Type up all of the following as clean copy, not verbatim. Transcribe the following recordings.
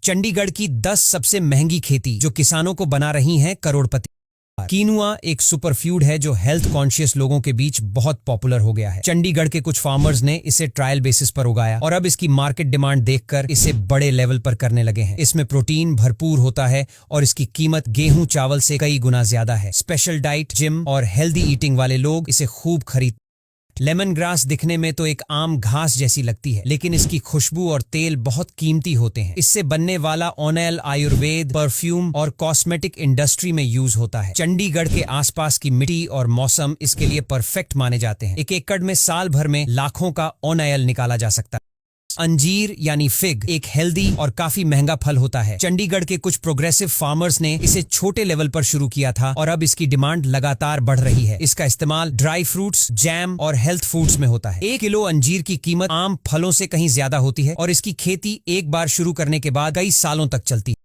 चंडीगढ़ की 10 सबसे महंगी खेती जो किसानों को बना रही हैं करोड़पति। कीनुआ एक सुपरफ्यूड है जो हेल्थ कॉन्शियस लोगों के बीच बहुत पॉपुलर हो गया है। चंडीगढ़ के कुछ फार्मर्स ने इसे ट्रायल बेसिस पर उगाया और अब इसकी मार्केट डिमांड देखकर इसे बड़े लेवल पर करने लगे हैं। इसमें प्रोटीन भरपूर होता है और इसकी कीमत गेहूं चावल से कई गुना ज्यादा है। स्पेशल डाइट, जिम और हेल्दी ईटिंग वाले लोग इसे खूब खरीद। लेमन ग्रास दिखने में तो एक आम घास जैसी लगती है, लेकिन इसकी खुशबू और तेल बहुत कीमती होते हैं। इससे बनने वाला ऑनयल आयुर्वेद, परफ्यूम और कॉस्मेटिक इंडस्ट्री में यूज होता है। चंडीगढ़ के आसपास की मिट्टी और मौसम इसके लिए परफेक्ट माने जाते हैं। 1 एकड़ में साल भर में लाखों का ऑनयल निकाला जा सकता है। अंजीर यानी फिग एक हेल्दी और काफी महंगा फल होता है। चंडीगढ़ के कुछ प्रोग्रेसिव फार्मर्स ने इसे छोटे लेवल पर शुरू किया था और अब इसकी डिमांड लगातार बढ़ रही है। इसका इस्तेमाल ड्राई फ्रूट्स, जैम और हेल्थ फूड्स में होता है। 1 किलो अंजीर की कीमत आम फलों से कहीं ज्यादा होती है और इसकी खेती एक बार शुरू करने के बाद कई सालों तक चलती है।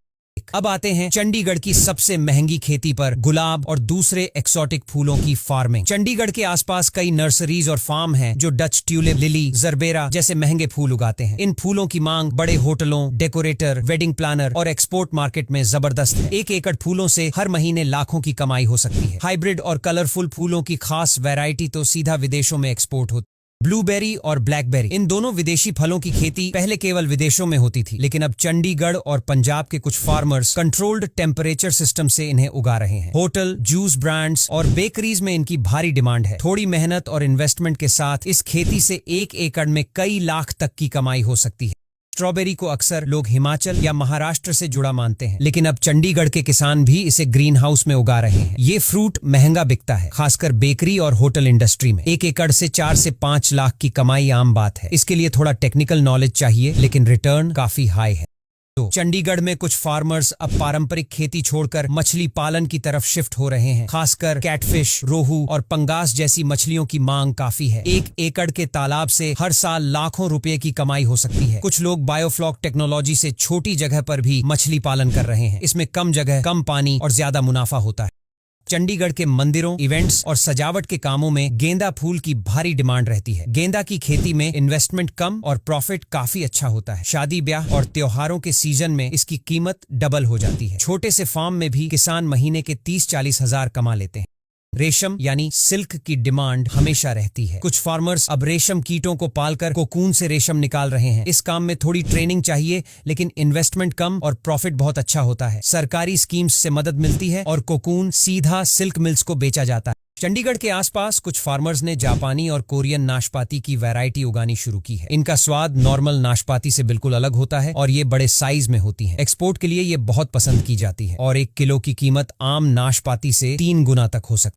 अब आते हैं चंडीगढ़ की सबसे महंगी खेती पर, गुलाब और दूसरे एक्सोटिक फूलों की फार्मिंग। चंडीगढ़ के आसपास कई नर्सरीज और फार्म हैं जो डच ट्यूलिप, लिली, जरबेरा जैसे महंगे फूल उगाते हैं। इन फूलों की मांग बड़े होटलों, डेकोरेटर, वेडिंग प्लानर और एक्सपोर्ट मार्केट में जबरदस्त है। 1 एकड़ फूलों से हर महीने लाखों की कमाई हो सकती है। हाइब्रिड और कलरफुल फूलों की खास वैरायटी तो सीधा विदेशों में एक्सपोर्ट होती है। ब्लूबेरी और ब्लैकबेरी, इन दोनों विदेशी फलों की खेती पहले केवल विदेशों में होती थी, लेकिन अब चंडीगढ़ और पंजाब के कुछ फार्मर्स कंट्रोल्ड टेम्परेचर सिस्टम से इन्हें उगा रहे हैं। होटल, जूस ब्रांड्स और बेकरीज में इनकी भारी डिमांड है। थोड़ी मेहनत और इन्वेस्टमेंट के साथ इस खेती से 1 एकड़ में कई लाख तक की कमाई हो सकती है। स्ट्रॉबेरी को अक्सर लोग हिमाचल या महाराष्ट्र से जुड़ा मानते हैं, लेकिन अब चंडीगढ़ के किसान भी इसे ग्रीन हाउस में उगा रहे हैं। ये फ्रूट महंगा बिकता है, खासकर बेकरी और होटल इंडस्ट्री में। 1 एकड़ से 4 से 5 लाख की कमाई आम बात है। इसके लिए थोड़ा टेक्निकल नॉलेज चाहिए, लेकिन रिटर्न काफी हाई है। तो चंडीगढ़ में कुछ फार्मर्स अब पारंपरिक खेती छोड़कर मछली पालन की तरफ शिफ्ट हो रहे हैं। खासकर कैटफिश, रोहू और पंगास जैसी मछलियों की मांग काफी है। 1 एकड़ के तालाब से हर साल लाखों रुपए की कमाई हो सकती है। कुछ लोग बायोफ्लॉक टेक्नोलॉजी से छोटी जगह पर भी मछली पालन कर रहे हैं। इसमें कम जगह, कम पानी और ज्यादा मुनाफा होता है। चंडीगढ़ के मंदिरों, इवेंट्स और सजावट के कामों में गेंदा फूल की भारी डिमांड रहती है। गेंदा की खेती में इन्वेस्टमेंट कम और प्रॉफिट काफी अच्छा होता है। शादी ब्याह और त्योहारों के सीजन में इसकी कीमत डबल हो जाती है। छोटे से फार्म में भी किसान महीने के 30-40 हजार कमा लेते हैं। रेशम यानी सिल्क की डिमांड हमेशा रहती है। कुछ फार्मर्स अब रेशम कीटों को पालकर कोकून से रेशम निकाल रहे हैं। इस काम में थोड़ी ट्रेनिंग चाहिए, लेकिन इन्वेस्टमेंट कम और प्रॉफिट बहुत अच्छा होता है। सरकारी स्कीम्स से मदद मिलती है और कोकून सीधा सिल्क मिल्स को बेचा जाता है। चंडीगढ़ के आसपास कुछ फार्मर्स ने जापानी और कोरियन नाशपाती की वैरायटी उगानी शुरू की है। इनका स्वाद नॉर्मल नाशपाती से बिल्कुल अलग होता है और ये बड़े साइज में होती हैं। एक्सपोर्ट के लिए ये बहुत पसंद की जाती है और 1 किलो की कीमत आम नाशपाती से 3 गुना तक हो सकती है।